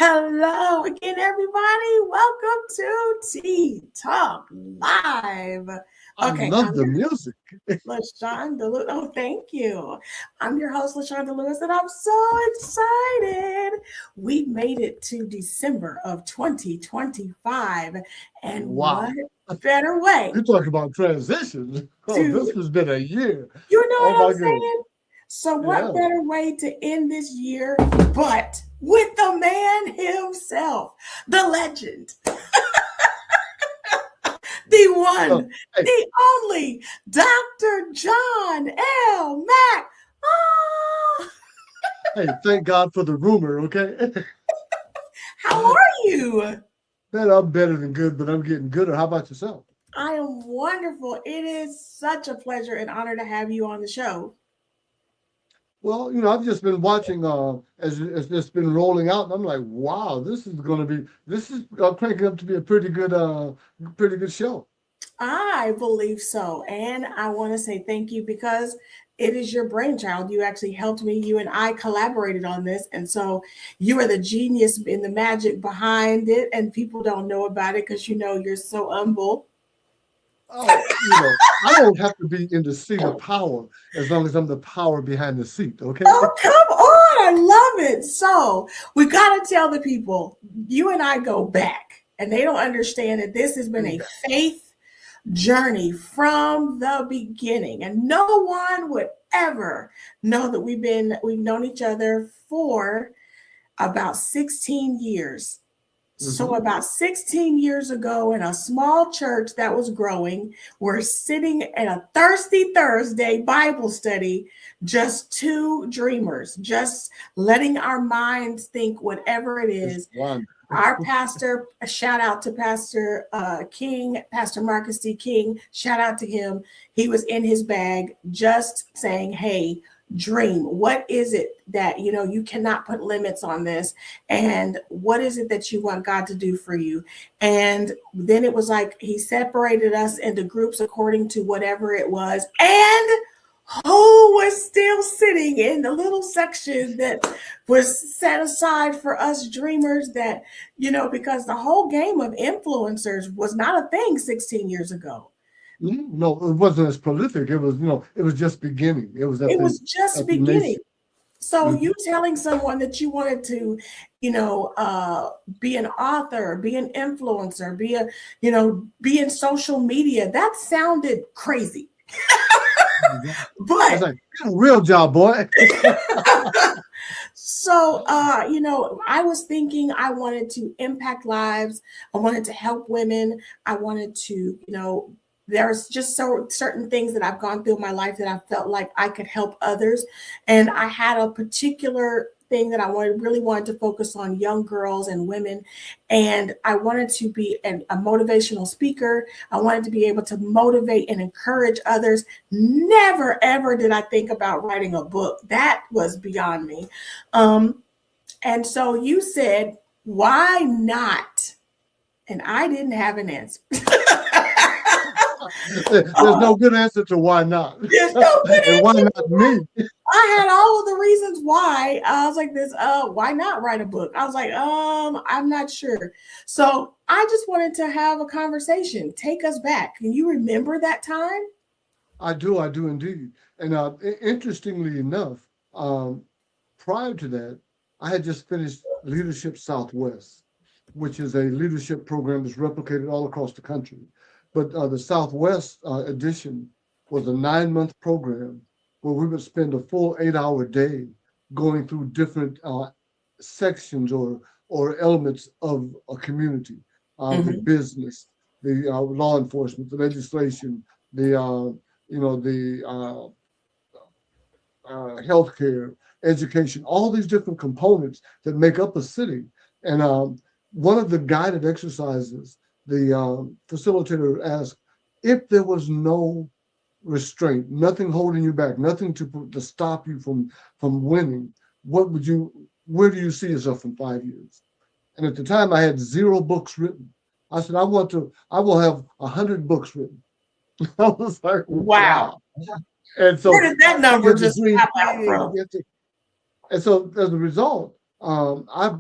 Hello again, everybody. Welcome to Tea Talk Live. I Okay, love I'm the your music. LaShanda Lewis. Oh, thank you. I'm your host, LaShanda Lewis, and I'm so excited. We made it to December of 2025. And what Wow. better way You talk about transition. Oh, this to, has been a year. you know Oh what I'm my goodness. saying? So, what Yeah. better way to end this year but with the man himself, the legend, the Uh, one, hey, the only Dr. John L. Mack. Ah, hey, thank God for the rumor, okay? how are you? Man, I'm better than good, but I'm getting gooder. How about yourself? I am wonderful. It is such a pleasure and honor to have you on the show. Well, I've just been watching as it's been rolling out, and I'm like, wow, this is cranking up to be a pretty good show. I believe so. And I want to say thank you because it is your brainchild. You actually helped me. You and I collaborated on this. And so you are the genius in the magic behind it. And people don't know about it because you're so humble. Oh, I don't have to be in the seat of power as long as I'm the power behind the seat, okay? Oh, come on. I love it. So we got to tell the people, you and I go back. And they don't understand that this has been a faith journey from the beginning, and no one would ever know that we've known each other for about 16 years. So Hmm. about 16 years ago, in a small church that was growing, we're sitting at a thirsty Thursday Bible study, just two dreamers, just letting our minds think whatever it It's is. one. Our pastor, a shout out to Pastor King, Pastor Marcus D. King, shout out to him. He was in his bag just saying, hey, dream. What is it that, you cannot put limits on this? And what is it that you want God to do for you? And then it was like he separated us into groups according to whatever it was. And who was still sitting in the little section that was set aside for us dreamers that, because the whole game of influencers was not a thing 16 years ago. No, it wasn't as prolific. It was just beginning. It was It was just at the beginning. nation. So Mhm. you telling someone that you wanted to, be an author, be an influencer, be in social media, that sounded crazy. It's But like, "Get a real job, boy." so, I was thinking I wanted to impact lives. I wanted to help women. I wanted to, there's just so certain things that I've gone through in my life that I felt like I could help others. And I had a particular thing that I really wanted to focus on young girls and women. And I wanted to be a motivational speaker. I wanted to be able to motivate and encourage others. Never, ever did I think about writing a book. That was beyond me. Um, and so you said, why not? And I didn't have an answer. There's no good answer to why not, There's no good and why answer. not me? I had all of the reasons why. I was like this, why not write a book? I was like, I'm not sure. So I just wanted to have a conversation. Take us back. Can you remember that time? I do indeed. And interestingly enough, prior to that, I had just finished Leadership Southwest, which is a leadership program that's replicated all across the country. But the Southwest edition was a 9-month program where we would spend a full 8-hour day going through different sections or elements of a community, the Mm-hmm. business, the law enforcement, the legislation, the the healthcare, education, all these different components that make up a city. And one of the guided exercises, the facilitator asked if there was no restraint, nothing holding you back, nothing to stop you from winning. Where do you see yourself in 5 years? And at the time, I had 0 books written. I said, I will have 100 books written. I was like, Wow. wow. And Where so did that you number have to just dream pop out big. from? And so as a result, I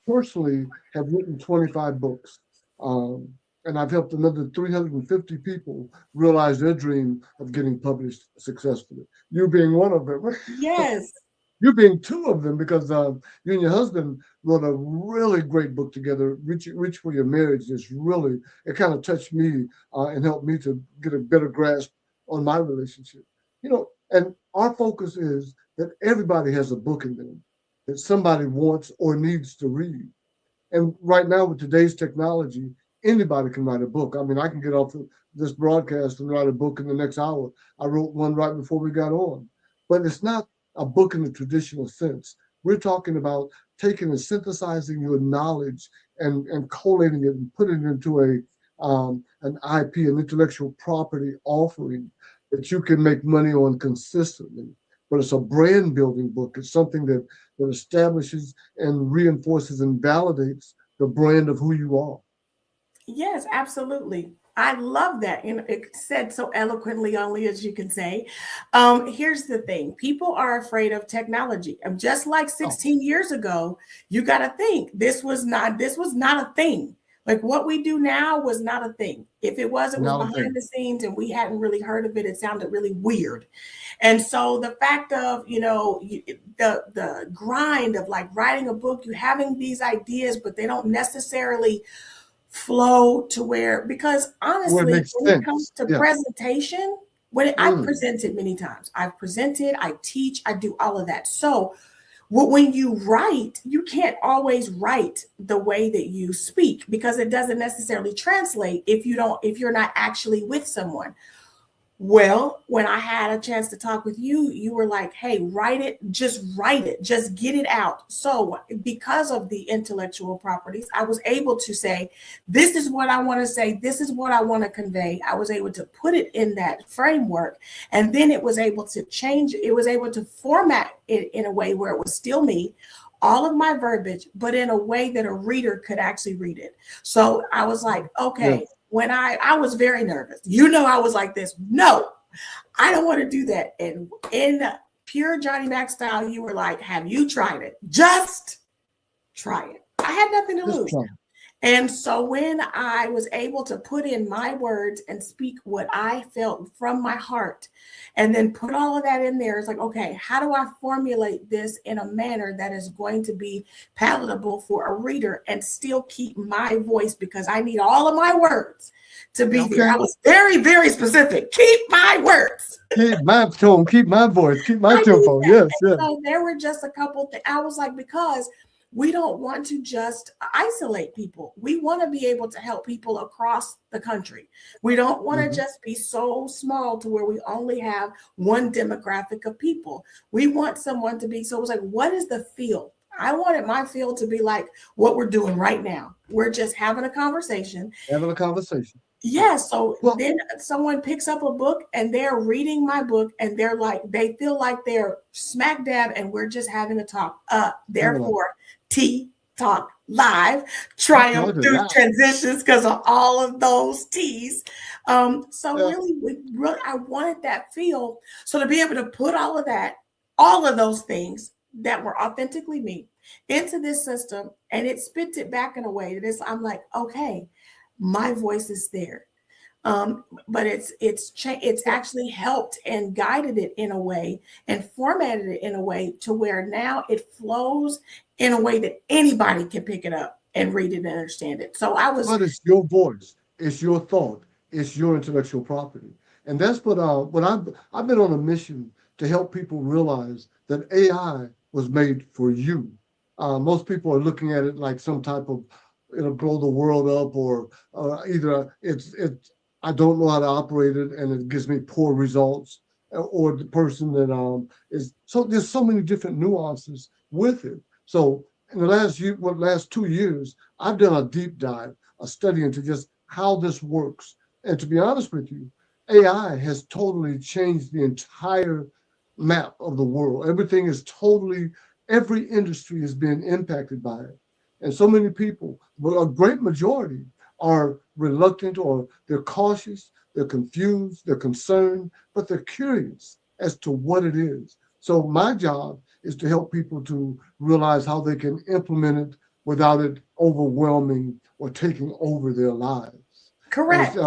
personally have written 25 books, um, and I've helped another 350 people realize their dream of getting published successfully. You being one of them. Yes. You being two of them, because you and your husband wrote a really great book together. Reach for Your Marriage is really, it kind of touched me and helped me to get a better grasp on my relationship. And our focus is that everybody has a book in them that somebody wants or needs to read. And right now, with today's technology, anybody can write a book. I mean, I can get off of this broadcast and write a book in the next hour. I wrote one right before we got on. But it's not a book in the traditional sense. We're talking about taking and synthesizing your knowledge and collating it and putting it into an IP, an intellectual property offering that you can make money on consistently. But it's a brand building book. It's something that establishes and reinforces and validates the brand of who you are. Yes, absolutely. I love that. And it said so eloquently, only as you can say. Here's the thing, people are afraid of technology. Just like Oh, 16 years ago, you got to think this was not a thing. Like what we do now was not a thing. If it was not a behind thing. the scenes and we hadn't really heard of it. It sounded really weird. And so the fact of, the grind of like writing a book, you having these ideas, but they don't necessarily flow to where, because Where it honestly, makes when it comes sense. to Yeah. presentation, I've Mm. presented many times, I've presented, I teach, I do all of that. So when you write, you can't always write the way that you speak because it doesn't necessarily translate if you're not actually with someone. Well, when I had a chance to talk with you, you were like, hey, write it, just get it out. So, because of the intellectual properties, I was able to say, this is what I want to say, this is what I want to convey. I was able to put it in that framework, and then it was able to change, it was able to format it in a way where it was still me, all of my verbiage, but in a way that a reader could actually read it. So I was like, okay, Yes. when I was very nervous. You know, I was like this. No, I don't want to do that. And in pure Johnny Mac style, you were like, have you tried it? Just try it. I had nothing to Just lose. try. And so when I was able to put in my words and speak what I felt from my heart, and then put all of that in there, it's like, okay, how do I formulate this in a manner that is going to be palatable for a reader and still keep my voice, because I need all of my words to be there. I Okay. was very, very specific. Keep my words. Keep my tone, keep my voice, keep my I need tempo. that. Yes, And yes. so there were just a couple things. I was like, because we don't want to just isolate people. We want to be able to help people across the country. We don't want to Hmm. just be so small to where we only have one demographic of people. We want someone to be, so it was like, what is the field? I wanted my field to be like what we're doing right now. We're just having a conversation. Having a conversation. Yeah, so Well, then someone picks up a book and they're reading my book and they're like, they feel like they're smack dab and we're just having a talk. having a Therefore, T Talk Live, talk triumph to through that. transitions because of all of those T's. So Yeah. really, I wanted that feel. So to be able to put all of that, all of those things that were authentically me into this system, and it spits it back in a way that is, I'm like, okay, my voice is there. But it's Well, actually helped and guided it in a way and formatted it in a way to where now it flows in a way that anybody can pick it up and read it and understand it. So I was, but it's your voice, it's your thought, it's your intellectual property, and that's what I've been on a mission to help people realize that AI was made for you. Most people are looking at it like some type of it'll blow the world up, or either it's I don't know how to operate it and it gives me poor results, or the person that is so there's so many different nuances with it. So in the last 2 years, I've done a deep dive, a study into just how this works. And to be honest with you, AI has totally changed the entire map of the world. Everything is totally, every industry is being impacted by it. And so many people, well, a great majority, are reluctant, or they're cautious, they're confused, they're concerned, but they're curious as to what it is. So my job is to help people to realize how they can implement it without it overwhelming or taking over their lives. And it's Correct.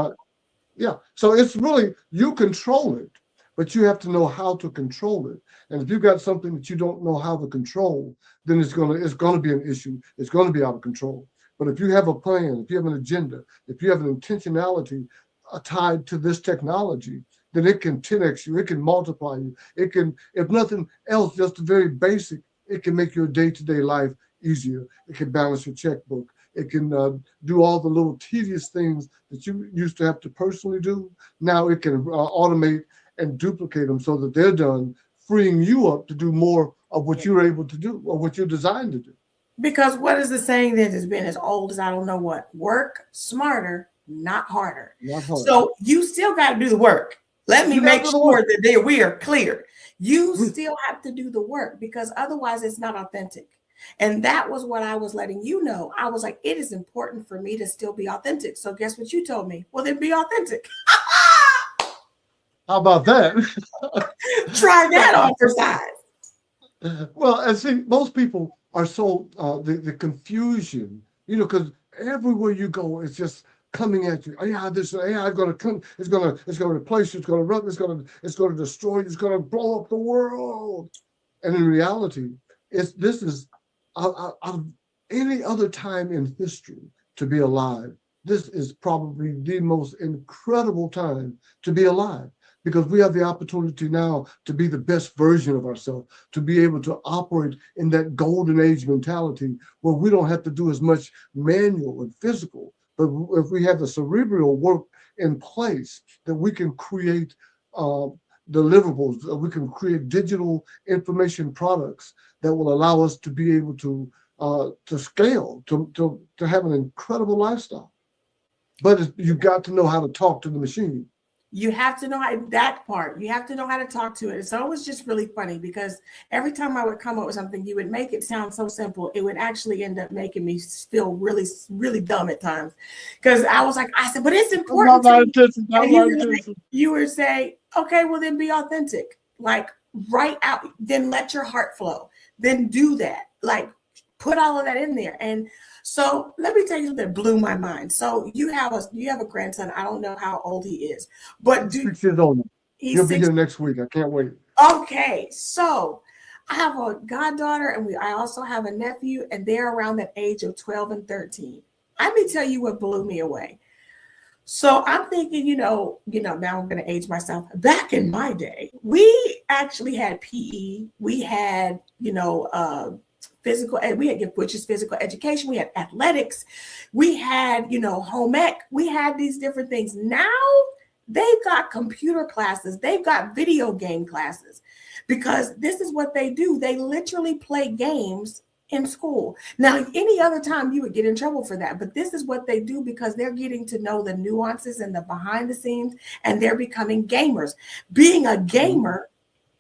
yeah, so it's really you control it, but you have to know how to control it. And if you've got something that you don't know how to control, then it's gonna be an issue. It's gonna be out of control. But if you have a plan, if you have an agenda, if you have an intentionality tied to this technology, then it can 10x you, it can multiply you, it can, if nothing else, just the very basic, it can make your day-to-day life easier. It can balance your checkbook. It can do all the little tedious things that you used to have to personally do. Now it can automate and duplicate them so that they're done, freeing you up to do more of what you're able to do or what you're designed to do. Because what is the saying that has been as old as I don't know what? Work smarter, not harder. Not hard. So you still got to do the work. Let me You got to make do the sure work. that we are clear. You still have to do the work because otherwise it's not authentic. And that was what I was letting you know. I was like, it is important for me to still be authentic. So guess what you told me? Well, then be authentic. How about that? Try that on for size. Well, and see, most people are so the confusion, because everywhere you go, it's just coming at you. Oh, yeah, this AI is going to come. It's going to replace you. It's going to run. It's going to destroy you. It's going to blow up the world. And in reality, this is out of any other time in history to be alive. This is probably the most incredible time to be alive because we have the opportunity now to be the best version of ourselves, to be able to operate in that golden age mentality where we don't have to do as much manual and physical, but if we have the cerebral work in place, that we can create deliverables, we can create digital information products that will allow us to be able to scale, to have an incredible lifestyle. But you've got to know how to talk to the machine. You have to know that part. You have to know how to talk to it. So it was just really funny because every time I would come up with something, you would make it sound so simple. It would actually end up making me feel really, really dumb at times. Because I said, but it's important to me. And you would say, okay, well then be authentic. Like write out, then let your heart flow. Then do that. Like put all of that in there. And so let me tell you something that blew my mind. So you have a grandson. I don't know how old he is, but 6 years old. He'll be six. here next week. I can't wait. Okay, so I have a goddaughter, and I also have a nephew, and they're around that age of 12 and 13. Let me tell you what blew me away. So I'm thinking, now I'm going to age myself. Back in my day, we actually had PE. We had, physical ed, which is physical education. We had athletics. We had, home ec. We had these different things. Now they've got computer classes. They've got video game classes because this is what they do. They literally play games in school. Now, any other time you would get in trouble for that, but this is what they do because they're getting to know the nuances and the behind the scenes, and they're becoming gamers. Being a gamer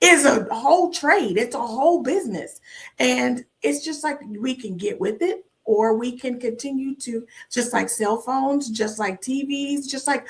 is a whole trade. It's a whole business. And it's just like we can get with it or we can continue to, just like cell phones, just like TVs, just like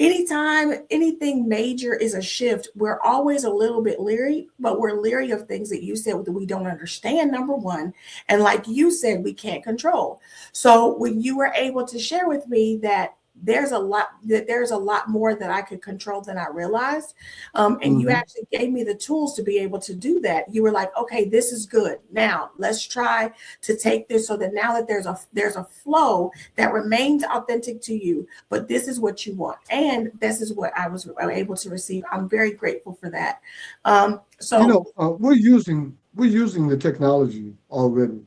anytime anything major is a shift, we're always a little bit leery, but we're leery of things that you said that we don't understand, number one. And like you said, we can't control. So when you were able to share with me that there's a lot more that I could control than I realized. And you actually gave me the tools to be able to do that. You were like, okay, this is good. Now let's try to take this so that now that there's a flow that remains authentic to you, but this is what you want. And this is what I was able to receive. I'm very grateful for that. We're using the technology already.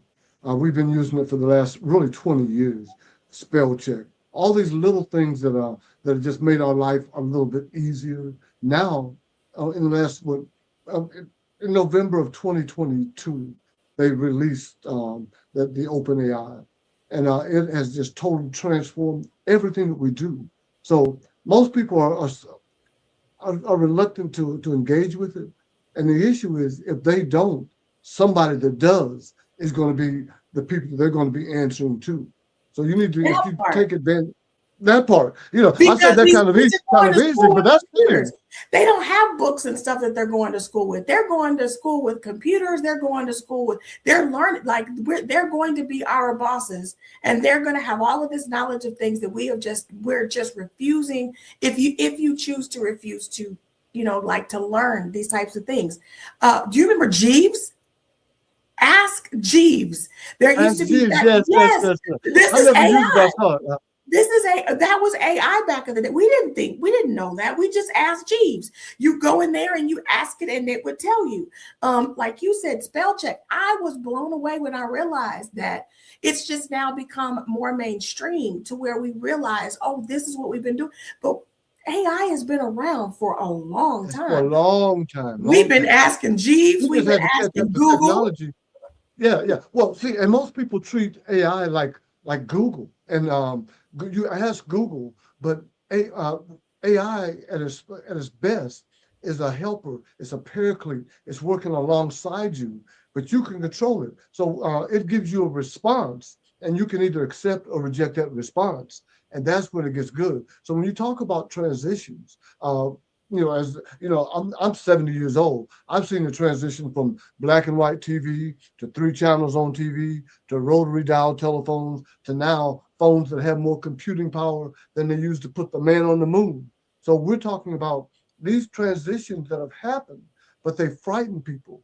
We've been using it for the last really 20 years. Spell check. All these little things that have just made our life a little bit easier. Now, in November of 2022, they released the OpenAI, and it has just totally transformed everything that we do. So most people are reluctant to engage with it, and the issue is if they don't, somebody that does is going to be the people that they're going to be answering to. So you need to, if you take advantage, That part, I said because that these kids are kind going of to easy, school but with that's computers. serious. They don't have books and stuff that they're going to school with. They're going to school with computers. They're going to school with, they're learning, like they're going to be our bosses, and they're going to have all of this knowledge of things that we're just refusing. If you choose to refuse to, like to learn these types of things. Do you remember Jeeves? Ask Jeeves. There used to Ask be Jeeves, that. yes, yes, Yes, yes, yes. this I is never used it, but I AI. saw it. That was AI back in the day. We didn't know that. We just asked Jeeves. You go in there and you ask it, and it would tell you. Like you said, spell check. I was blown away when I realized that it's just now become more mainstream to where we realize, oh, this is what we've been doing. But AI has been around for a long It's for a time. long time, We've long been time. asking Jeeves. We We've just been had to catch up asking to Google. technology. Yeah, yeah. Well, see, and most people treat AI like Google, and you ask Google, but AI at its best is a helper. It's a paraclete. It's working alongside you, but you can control it. So it gives you a response, and you can either accept or reject that response, and that's when it gets good. So when you talk about transitions, as I'm 70 years old. I've seen the transition from black and white TV to 3 channels on TV to rotary dial telephones to now phones that have more computing power than they used to put the man on the moon. So we're talking about these transitions that have happened, but they frighten people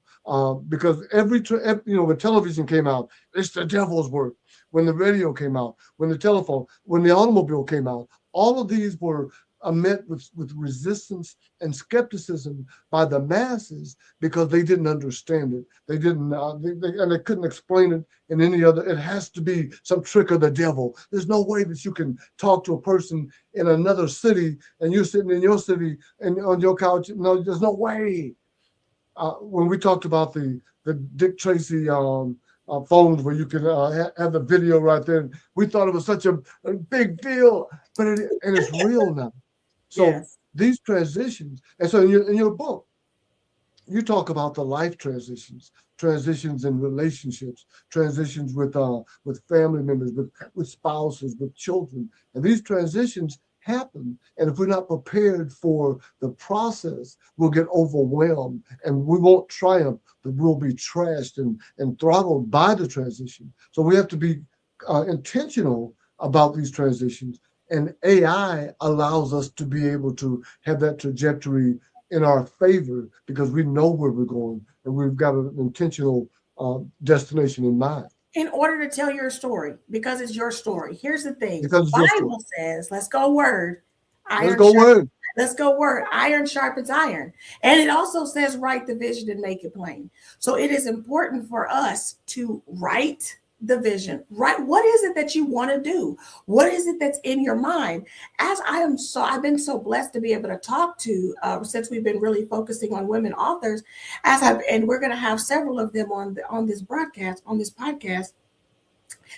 because when television came out, it's the devil's work. When the radio came out, when the automobile came out, all of these were met with resistance and skepticism by the masses because they didn't understand it. They didn't, and they couldn't explain it in any other. It has to be some trick of the devil. There's no way that you can talk to a person in another city and you're sitting in your city and on your couch. No, there's no way. When we talked about the Dick Tracy phones where you can have the video right there, we thought it was such a big deal, but and it's real now. So Yes. these transitions, and so in your book, you talk about the life transitions, transitions in relationships, transitions with family members, with spouses, with children, and these transitions happen. And if we're not prepared for the process, we'll get overwhelmed and we won't triumph, but we'll be trashed and throttled by the transition. So we have to be intentional about these transitions. And AI allows us to be able to have that trajectory in our favor because we know where we're going and we've got an intentional destination in mind In order to tell your story, because it's your story. Here's the thing: the because it's your story. Bible says, "Let's go word, Let's iron go sharp." word. Let's go word. Iron sharpens iron. And it also says, write the vision and make it plain. So it is important for us to write the vision. Right? What is it that you want to do? What is it that's in your mind? I've been so blessed to be able to talk to, since we've been really focusing on women authors, and we're going to have several of them on this broadcast, on this podcast.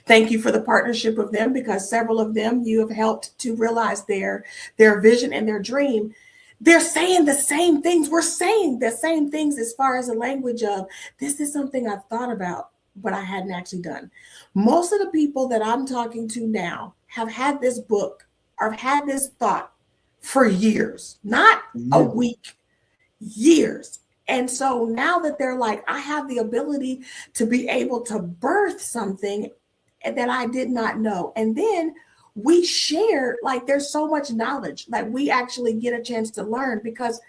Thank you for the partnership of them, because several of them you have helped to realize their vision and their dream. They're saying the same things. We're saying the same things as far as a language of, this is something I've thought about, but I hadn't actually done. Most of the people that I'm talking to now have had this book or have had this thought for years, not a Yeah. week, years. And so now that they're like, I have the ability to be able to birth something that I did not know. And then we share, like, there's so much knowledge, like, we actually get a chance to learn. Because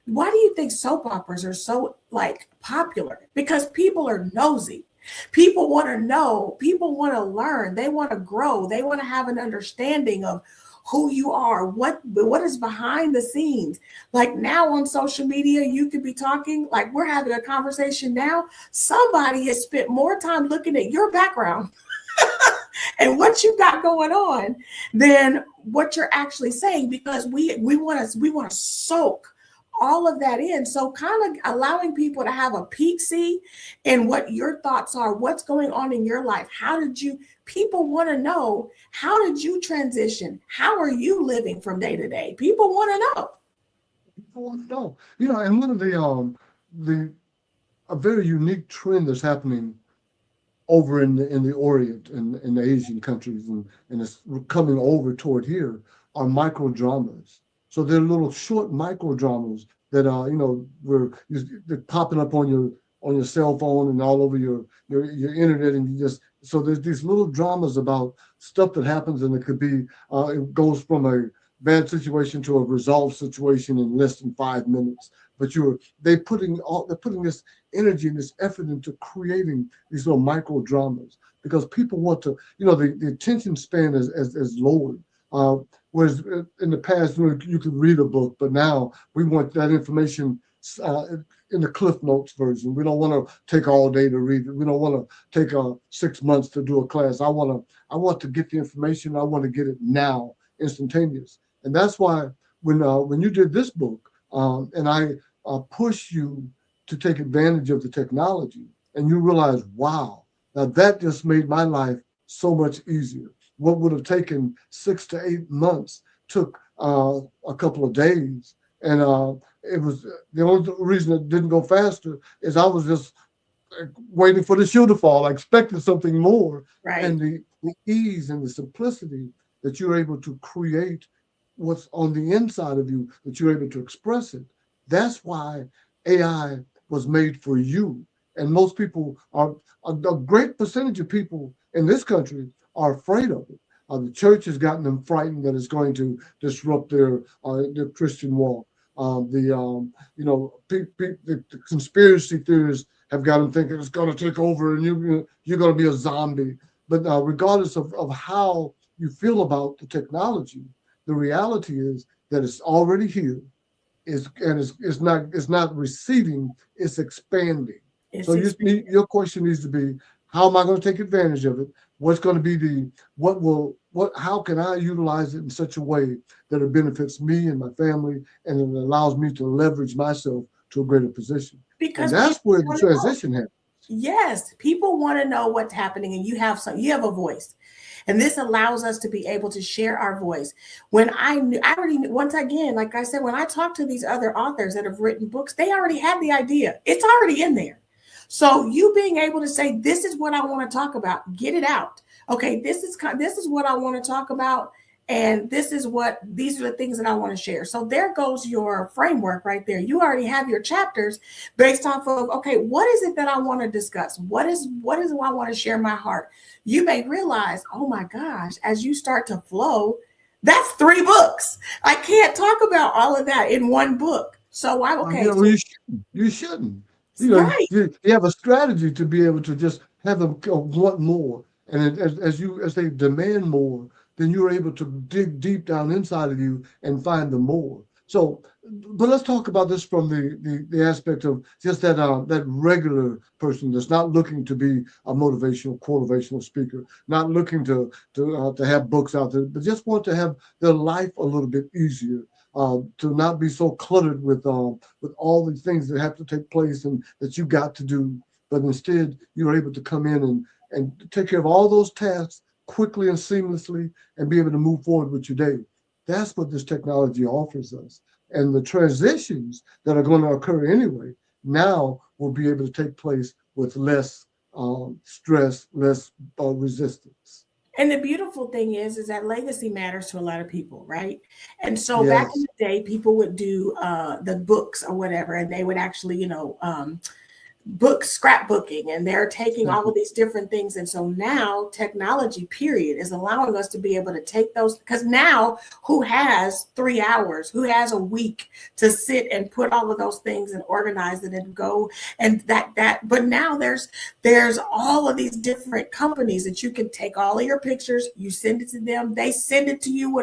why do you think soap operas are so like popular? Because people are nosy. People want to know, people want to learn, they want to grow, they want to have an understanding of who you are, what is behind the scenes. Like now on social media, you could be talking, like we're having a conversation now. Somebody has spent more time looking at your background and what you got going on than what you're actually saying, because we want to soak all of that in. So kind of allowing people to have a peek see in what your thoughts are, what's going on in your life. How did you People want to know, how did you transition? How are you living from day to day? People want to know. People want to know. And one of the a very unique trend that's happening over in the Orient and in the Asian countries, and it's coming over toward here, are micro dramas. So they're little short micro dramas that are, they're popping up on your cell phone and all over your internet, and you just, so there's these little dramas about stuff that happens, and it could be it goes from a bad situation to a resolved situation in less than 5 minutes. But they're putting this energy and this effort into creating these little micro dramas because people want to, the attention span is lowered. Uh, Whereas in the past, you could read a book, but now we want that information uh, in the Cliff Notes version. We don't want to take all day to read it. We don't want to take 6 months to do a class. I want to get the information. I want to get it now, instantaneous. And that's why when you did this book, and I push you to take advantage of the technology, and you realize, wow, now that just made my life so much easier. What would have taken 6 to 8 months took a couple of days, and it was the only reason it didn't go faster is I was just waiting for the shoe to fall. I expected something more, Right. and the ease and the simplicity that you're able to create what's on the inside of you, that you're able to express it. That's why AI was made for you. And most people are, a great percentage of people in this country are afraid of it. The church has gotten them frightened that it's going to disrupt their Christian walk. The conspiracy theorists have got them thinking it's going to take over and you're going to be a zombie. But regardless of how you feel about the technology, the reality is that it's already here. It's not receding, it's expanding. So It's experience. your question needs to be, how am I going to take advantage of it? What's going to be how can I utilize it in such a way that it benefits me and my family and it allows me to leverage myself to a greater position? And Because that's people where the want to know. transition happens. Yes, people want to know what's happening, and you have a voice, and this allows us to be able to share our voice. When I already once again, like I said, when I talk to these other authors that have written books, they already have the idea. It's already in there. So you being able to say, "This is what I want to talk about," get it out. Okay, this is what I want to talk about, and these are the things that I want to share. So there goes your framework right there. You already have your chapters based off of, okay, what is it that I want to discuss? What is I want to share my heart? You may realize, oh my gosh, as you start to flow, that's 3 books. I can't talk about all of that in one book. So I okay, Well, so you shouldn't. You shouldn't. right. You have a strategy to be able to just have them want more, and as they demand more, then you're able to dig deep down inside of you and find the more. So, but let's talk about this from the aspect of just that regular person that's not looking to be a motivational speaker, not looking to have books out there, but just want to have their life a little bit easier, to not be so cluttered with all these things that have to take place and that you got to do, but instead you're able to come in and take care of all those tasks quickly and seamlessly and be able to move forward with your day. That's what this technology offers us. And the transitions that are going to occur anyway now will be able to take place with less stress, less resistance. And the beautiful thing is that legacy matters to a lot of people, right? And so back in Yes. the day, people would do the books or whatever, and they would actually, book scrapbooking, and they're taking all of these different things. And so now technology period is allowing us to be able to take those, because now who has 3 hours, who has a week to sit and put all of those things and organize it and go, and but now there's all of these different companies that you can take all of your pictures, you send it to them, they send it to you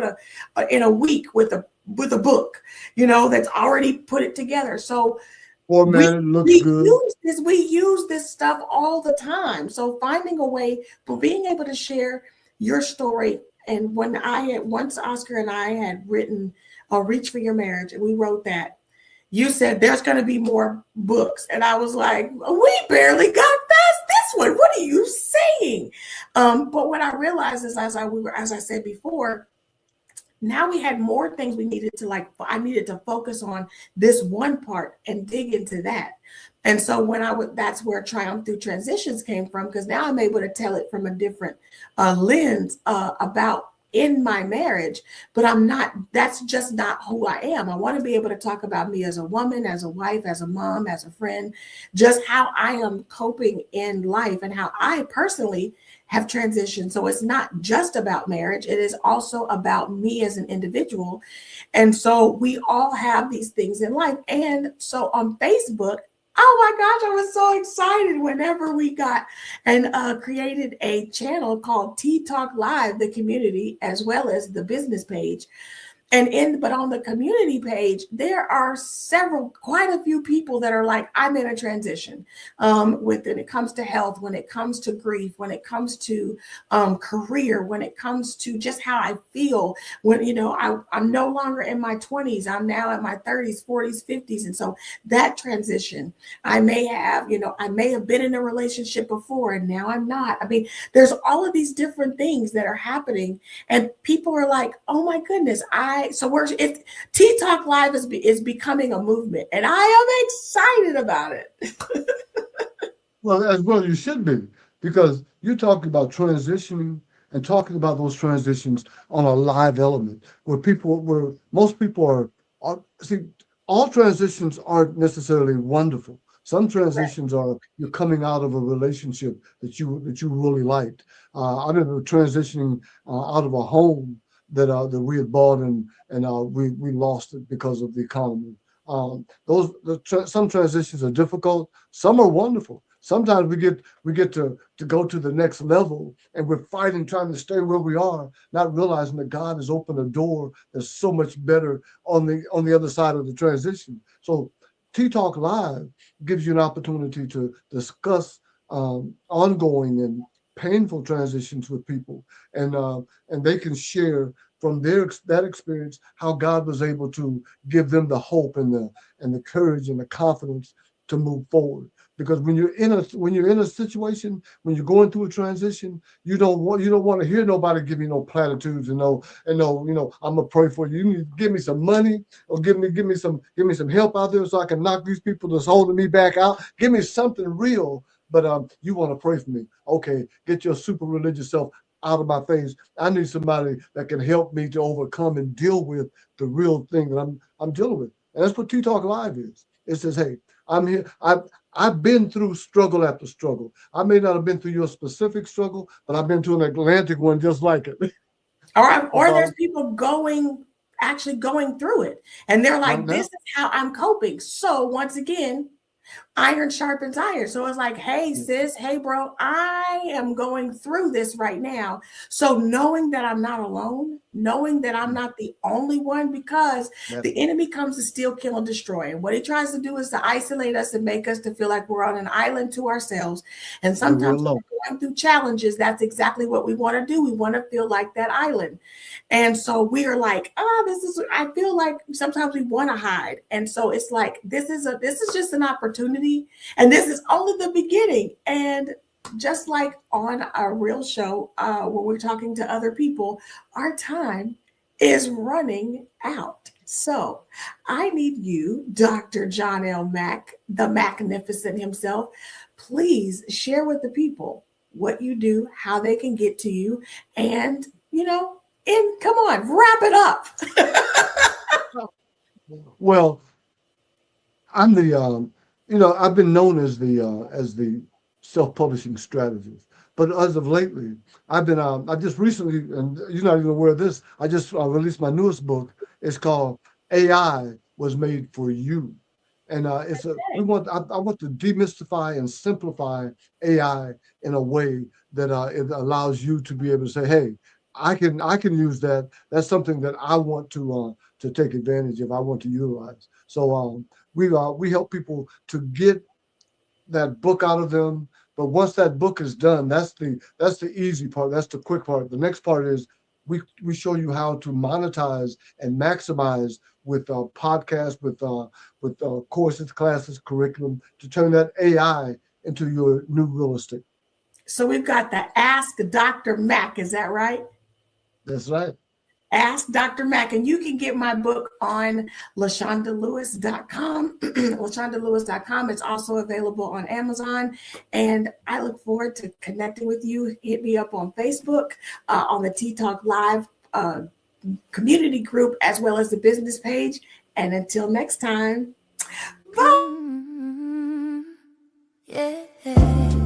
in a week with a book, that's already put it together. So we Formatted, looks we good. use this stuff all the time. So finding a way for being able to share your story. And when once Oscar and I had written Reach for Your Marriage, and we wrote that, you said there's going to be more books, and I was like, we barely got past this one. What are you saying? But what I realized is, as I said before, now we had more things we needed to, like, I needed to focus on this one part and dig into that. And so when I would, that's where Triumph Through Transitions came from, because now I'm able to tell it from a different lens about in my marriage. But I'm not, that's just not who I am. I want to be able to talk about me as a woman, as a wife, as a mom, as a friend, just how I am coping in life and how I personally have transitioned. So it's not just about marriage, it is also about me as an individual. And so we all have these things in life. And so on Facebook, oh my gosh, I was so excited whenever we got and created a channel called Tea Talk Live, the community, as well as the business page. But on the community page, there are quite a few people that are like, I'm in a transition when it comes to health, when it comes to grief, when it comes to career, when it comes to just how I feel. When, I'm no longer in my 20s, I'm now in my 30s, 40s, 50s. And so that transition, I may have been in a relationship before and now I'm not. I mean, there's all of these different things that are happening, and people are like, oh my goodness, Tea Talk Live is becoming a movement, and I am excited about it. Well, as well, you should be, because you're talking about transitioning and talking about those transitions on a live element where most people see, all transitions aren't necessarily wonderful. Some transitions are you're coming out of a relationship that you really liked. I remember transitioning out of a home that we had bought, and we lost it because of the economy. Some transitions are difficult. Some are wonderful. Sometimes we get to go to the next level, and we're fighting, trying to stay where we are, not realizing that God has opened a door that's so much better on the other side of the transition. So Tea Talk Live gives you an opportunity to discuss ongoing and painful transitions with people, and they can share from that experience how God was able to give them the hope and the courage and the confidence to move forward. Because when you're in a situation, when you're going through a transition, you don't want to hear nobody give you no platitudes and no, I'm gonna pray for you. You need to give me some money, or give me some help out there so I can knock these people that's holding me back out. Give me something real. But you want to pray for me. Okay, get your super religious self out of my face. I need somebody that can help me to overcome and deal with the real thing that I'm dealing with. And that's what Tea Talk Live is. It says, hey, I'm here. I've been through struggle after struggle. I may not have been through your specific struggle, but I've been to an Atlantic one just like it. Or there's people actually going through it, and they're Right like, now. this is how I'm coping. So once again, iron sharpens iron. So it's like, hey, sis, hey, bro, I am going through this right now. So knowing that I'm not alone, knowing that I'm not the only one, because That's the enemy comes to steal, kill, and destroy. And what he tries to do is to isolate us and make us to feel like we're on an island to ourselves. And that we're sometimes when alone. we're going through challenges, that's exactly what we want to do. We want to feel like that island. And so we are like, I feel like sometimes we want to hide. And so it's like, this is just an opportunity. And this is only the beginning. And just like on a real show, when we're talking to other people, our time is running out. So I need you, Dr. John L. Mack, the Magnificent himself, please share with the people what you do, how they can get to you, and, come on, wrap it up. Well, I'm I've been known as the self-publishing strategist, but as of lately, I just recently, and you're not even aware of this, I just released my newest book. It's called AI Was Made for You, and I want to demystify and simplify AI in a way that it allows you to be able to say, hey, I can use that. That's something that I want to take advantage of. I want to utilize. So we help people to get that book out of them. But once that book is done, that's the easy part. That's the quick part. The next part is we show you how to monetize and maximize with podcasts, with courses, classes, curriculum to turn that AI into your new real estate. So we've got the Ask Dr. Mack. Is that right? That's right. Ask Dr. Mack, and you can get my book on LaShandaLewis.com. LaShandaLewis.com. It's also available on Amazon. And I look forward to connecting with you. Hit me up on Facebook, on the Tea Talk Live community group, as well as the business page. And until next time, bye. Yeah.